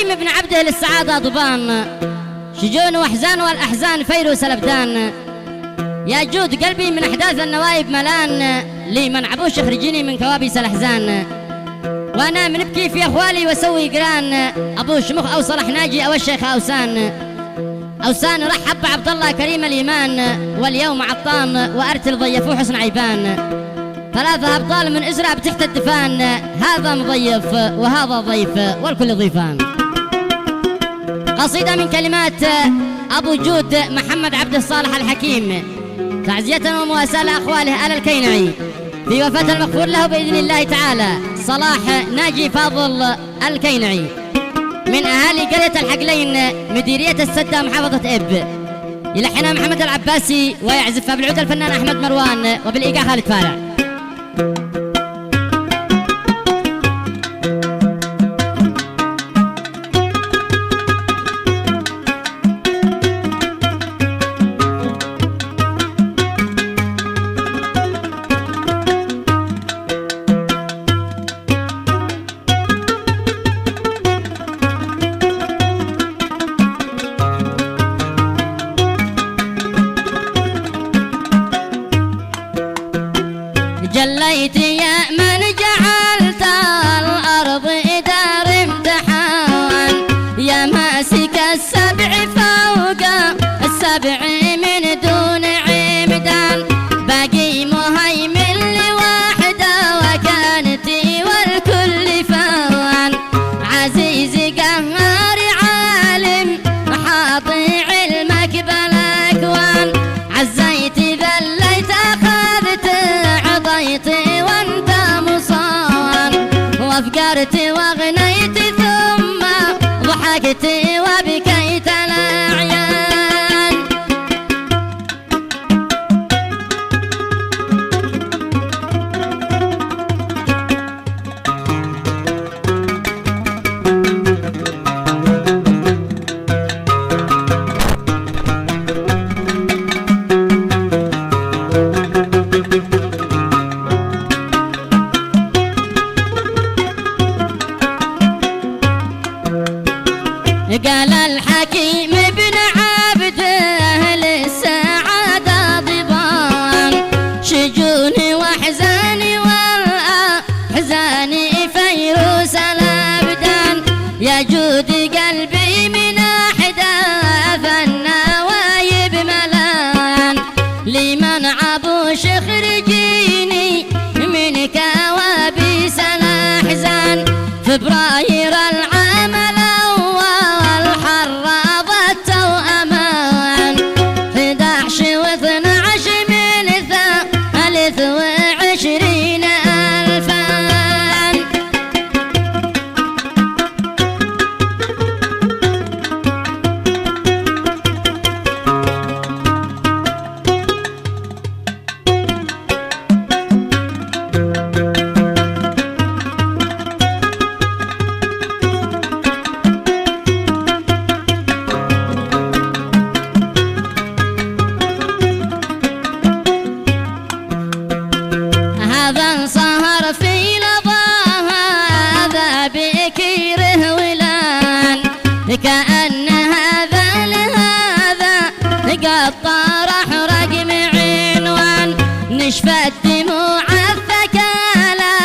حكيم ابن عبده للسعادة ضبان، شجون وأحزان والأحزان فيروس الأبدان. يا جود قلبي من أحداث النوايب ملان، لي من عبوش اخرجيني من كوابيس الأحزان. وأنا من بكي في أخوالي وسوي قران، أبو شمخ أو صلاح ناجي أو الشيخ أوسان. أوسان رحب عبد الله كريم الإيمان، واليوم عطان وأرتل ضيفوه حسن عيبان. ثلاثة أبطال من إزرع بتحت الدفان، هذا مضيف وهذا ضيف والكل ضيفان. قصيدة من كلمات أبو جود محمد عبد الصالح الحكيم، تعزية ومواساة لأخواله آل الكينعي في وفاة المغفور له بإذن الله تعالى صلاح ناجي فاضل الكينعي من أهالي قرية الحقلين مديرية السدة محافظة إب. يلحنها محمد العباسي ويعزفها بالعود الفنان أحمد مروان وبالإيقاع خالد فارع. جليت يا من جعلت الأرض دار امتحان، يا ماسك السبع فوق السبع من دون عمدان، باقي مهيمن لوحده وكانت والكل فان، عزيز قهار عالم حاطي علمك بالاكوان، عزيت ذليت اخذت عضيتي وانت مصان، وافقرت واغنيت ثم ضحكت وبكيت الاعيان. قال الحكيم ابن عبده للسعادة ضبان، شجوني واحزاني والاحزان فيروس الابدان، يا جود قلبي من احداث النوايب ملان، لمن عبوش اخرجيني من كوابيس الاحزان، فبراير العام الأول حرضت وأمان، 11 و12 من 23 ألفان. هذا سهر في لظاها هذا بكيره ولان، كأن هذا لهذا قد طرح رقم عنوان، نشفت دموع الثكالى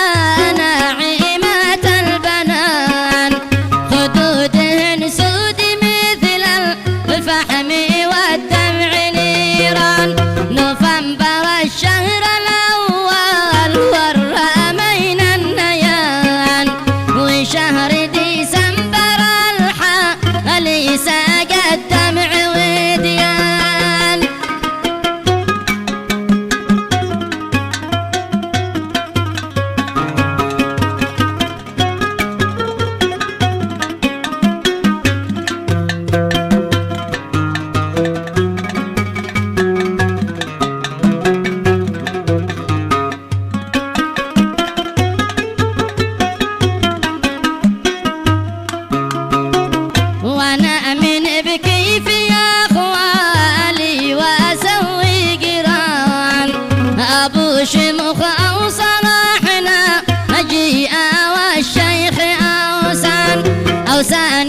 ناعمات البنان، خدودهن سود مثل الفحم والدمع نيران، نوفمبر الشهر والرامين النيان، وشهر ديسمبر الحالي ساق الدمع وديان. وانا من بكيف يا اخوالي واسوي قران، ابو شمخ او صلاحنا اجيء والشيخ اوسان، اوسان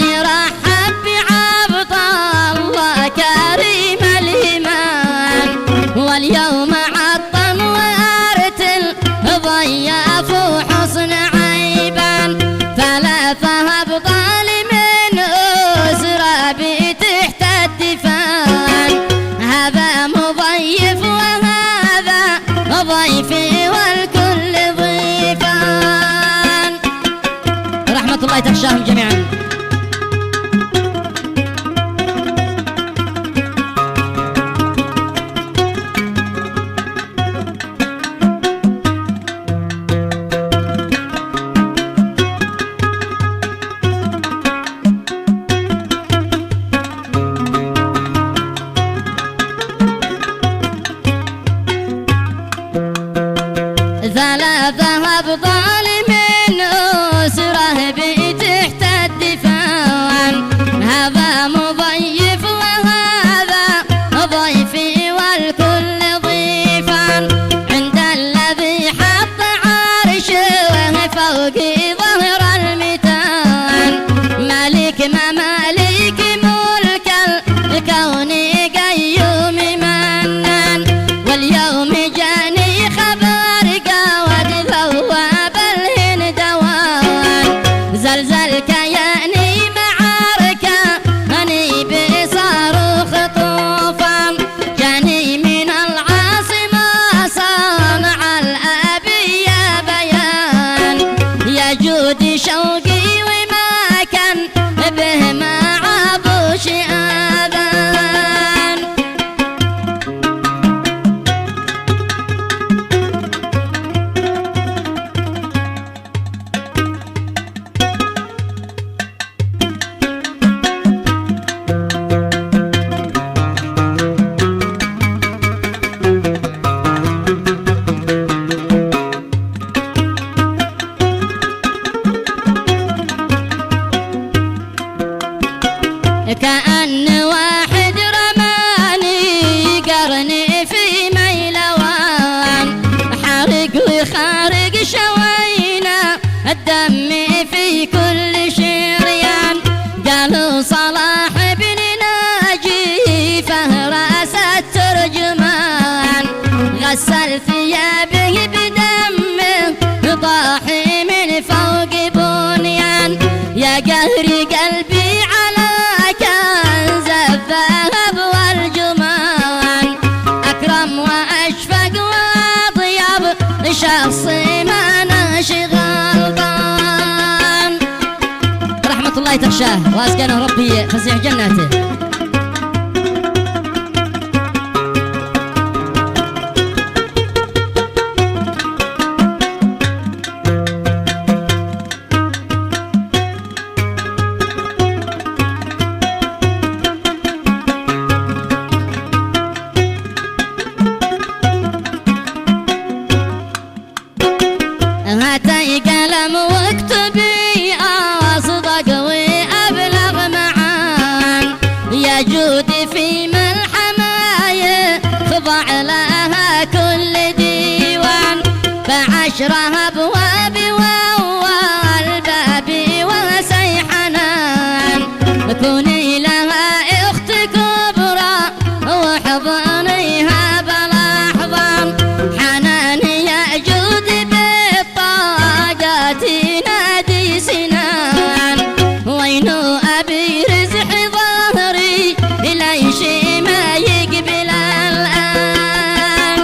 تخشاهم جميعا. ثلاثة أبطال من أسره بتحت الدفاع، هذا مضيف وهذا ضيفي والكل ضيفان، عند الذي حط عرشه فوق ظهر الميتان، مالك مماليك ملك الكون قيوم منان، واليوم جاني خبر قواد ثواب الهندوان، زلزل كياني معركة أني بصاروخ طوفان، جاني من العاصمة صانع الأبية بيان، يا جود شوقي وما كان به ما عبوش آذان. كأن واحد رماني قرني في ميلوان، حرق وخارق شوينا الدم في كل شريان، قالوا صلاح بن ناجي فهرس الترجمان، غسل ثيابه بدمه ضاحي من فوق بنيان، يا قهر قلبي على كنز الذهب والجمان، أكرم وأشفق وأطيب شخصي ما ناشي غلطان، رحمة الله تخشاه وأسكنه ربي فسيح جناته. هاتي قلم واكتبي أصدق وأبلغ معان، يا جودي في ملحماي خضع لها كل ديوان، فعشرها أبواب وأول بابي وسيحنان، كوني لها أخت كبرى وحضنيها بلحظان، حناني يا جودي نادي سنان، وينو أبي رزح ظهري ليش ما يقبل الآن.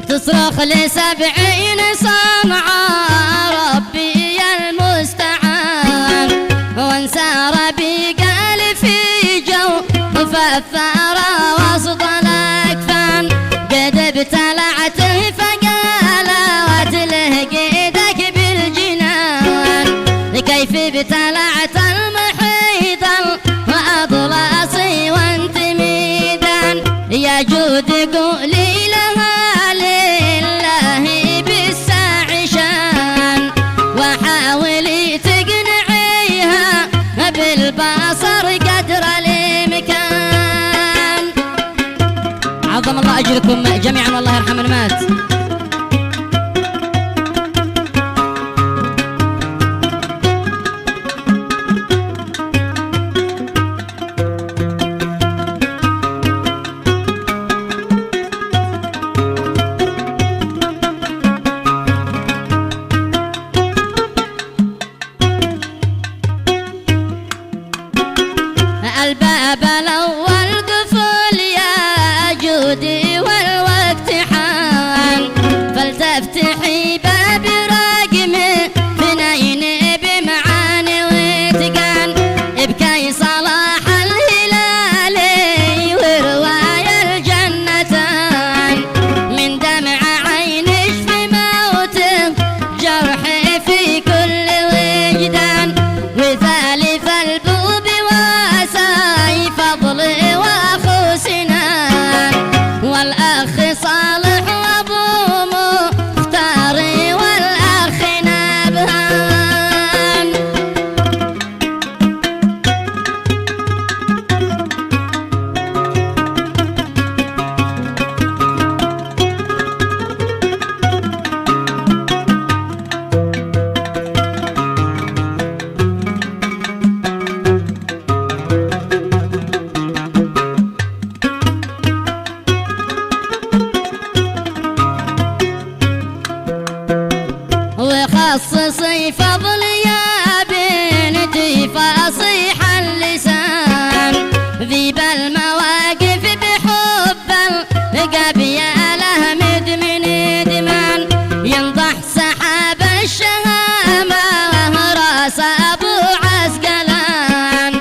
تصرخ ل70 صنعاء ربي المستعان، وانسار بقال في جو فالثرى وسط الأكفان، قد ابتلعته فقال وتلهق ايدك بالجنان، كيف ابتلعت المحيط وأضلاسي وانت ميدان، يا جود قولي لها لله بالساع شان، وحاولي تقنعيها بالبصر قدر الإمكان. عظم الله أجركم جميعا والله يرحم من مات. المواقف بحب القبيله مدمن ادمان ينضح سحاب الشهامه راس ابو عسقلان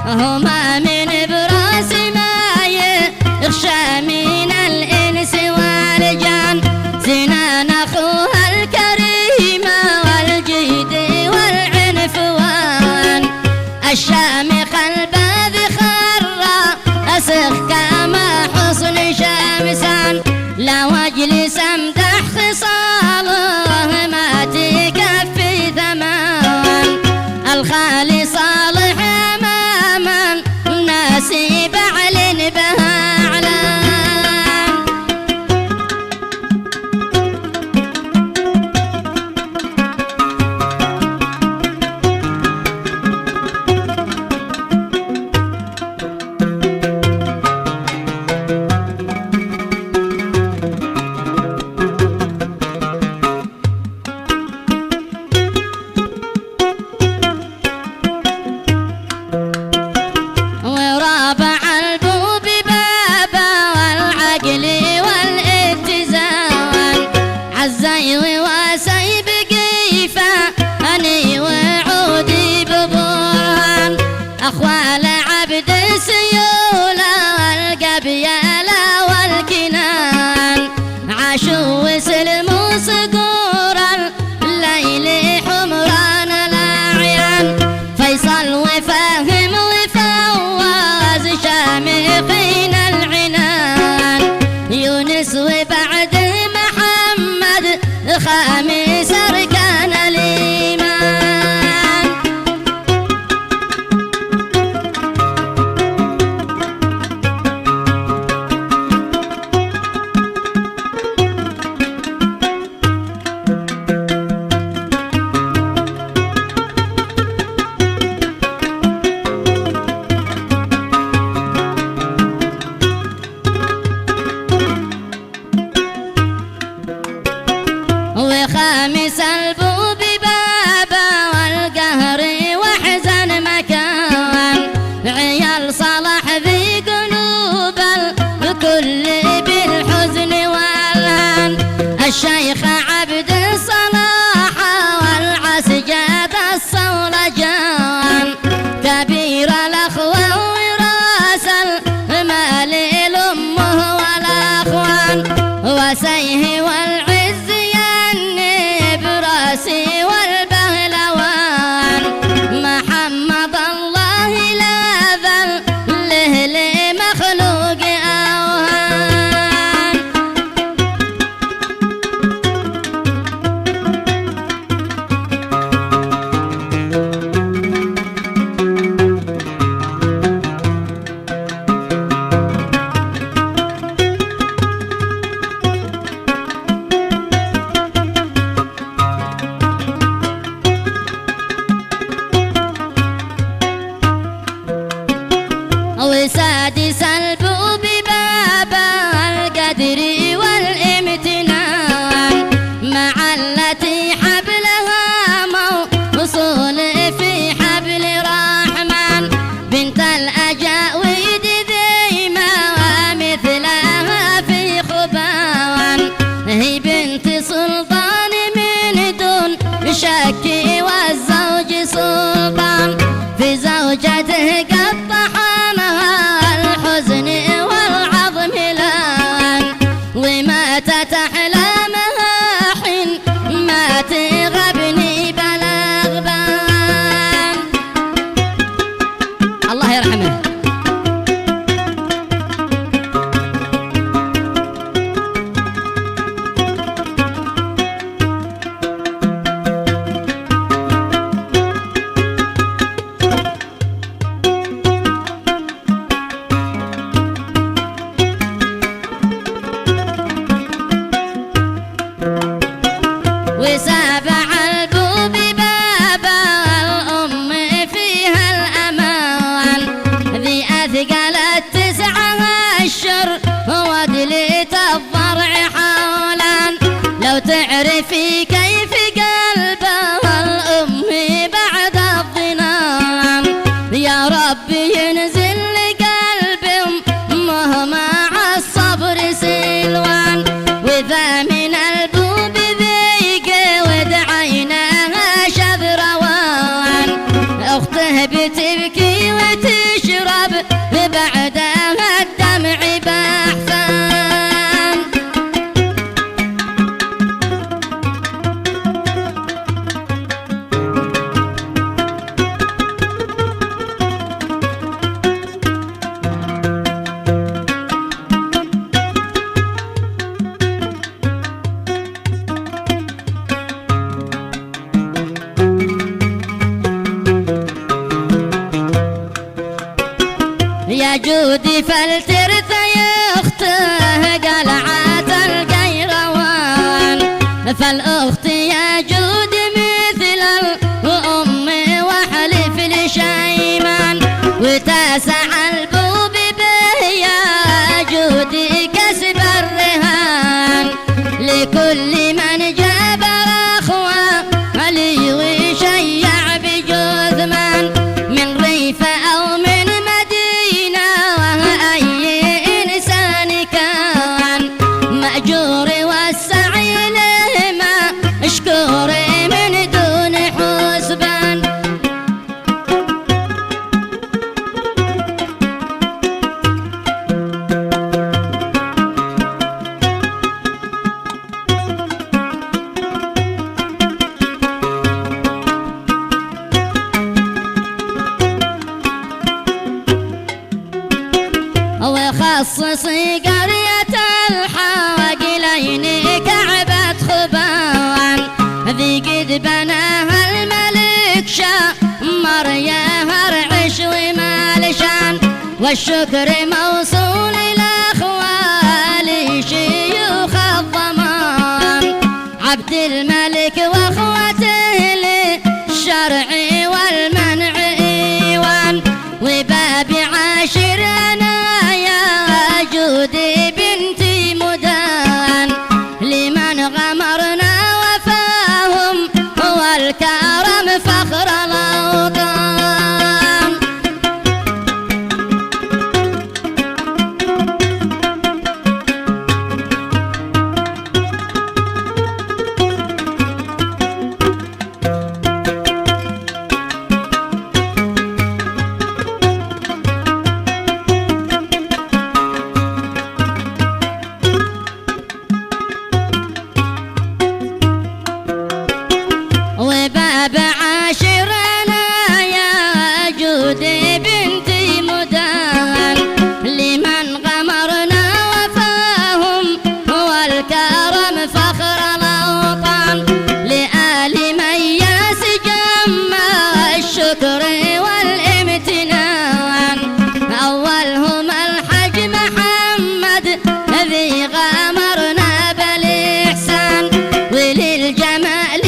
هما من براس ما يخشى من الانس والجان سنان اخوها الكريمه والجيد والعنفوان الشامخ الباذي خرى أسخ كما حصن شمسان لا واجلس امدح خصاله ما تكفي ثمان الخالي صالح اماما الناس بعلن بها اعلان ورابع البوب بابا والعقل والاتزان عالزيغ وسيب قيفا اني وعودي ببرهان اخوال عبد السيولة والقبيلة والكنان عاشوا وسلموا صقور الليل حمران الاعيان فيصل وفاهم وفواز شامخين العنان يونس وبعد محمد خامس اركان الايمان وخامس البوب بابا والقهر وحزن مكان عيال صلاح ذي قلوب الكل بالحزن والهان الشيخ عبد الصلاح والعسجاد الصولجان كبير الاخوه وراس المال لامه والاخوان وسيه والعز براسي والبهلوان محمد الله لا ذل له لمخلوق اوهان وسادس البوب بابا القدر والامتنان مع التي حبلها موصول في حبل رحمن بنت الاجاويد ذيما ومثلها في خبان هي بنت سلطان من دون شك والزوج سلطان في زوجته قد طحنها الحزن والعظم لان وماتت احلامها حين ما تغبني بلاغبان الله يرحمه وسابع البوب بابا الأم فيها الأمان ذي أثقلت 9 أشهر ودليت الضرع حولان لو تعرفي كيف قلبها الأم بعد الضنان يا ربي ينزل لقلب يخته قلعة القيروان، فالأخت يجود مثل الأم واحلف لشيمان، وتاسع البوب به يجود كسب الرهان، لكل من جبر أخوه علي وشيع بجثمان، من ريف أو من مدينة وأي إنسان كان، مأجور والسعي لهما اشكور من دون حسبان. وخصصي قرية الحواقلين كعبة خبان، ذي قد بناها الملك شمر يا هرعش ومالشان، والشكر موصول لأخوالي شيوخ الضمان، عبد الملك واخوته للشرع والمنع ايوان، وباب عاشر انا يا جودي بنتي مدان، لمن غمرنا وفاهم هو الكرم فخر الاوطان. وباب عاشرنا يا جودي بنتي مدان، لمن غمرنا وفاهم هو الكرم فخر الاوطان، لآل مياس جمع الشكر والامتنان، اولهم الحج محمد ذي غمرنا بالاحسان، وللجمال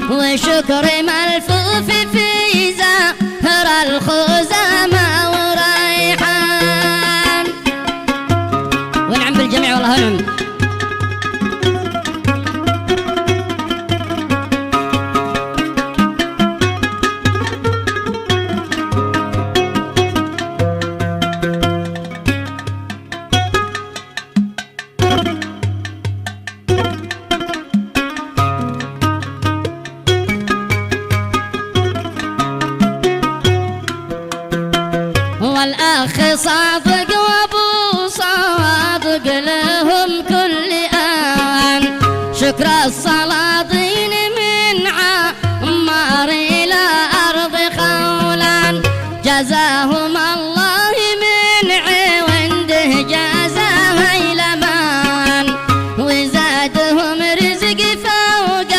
وشكر ملفوف في زهر الخزامى وريحان. ونعم بالجميع والله ونعم. والأخ صادق وأبو صادق لهم كل آن، شكر الصلاطين من عمار إلى أرض خولان، جزاهم الله من عنده جزاه إلمان، وزادهم رزق فوق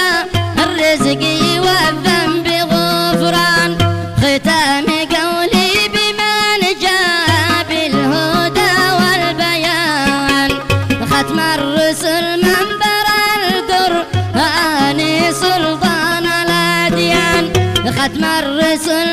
الرزق والذنب غفران، ختام قولي ختم الرسل منبر القرآن سلطان الأديان، ختم الرسل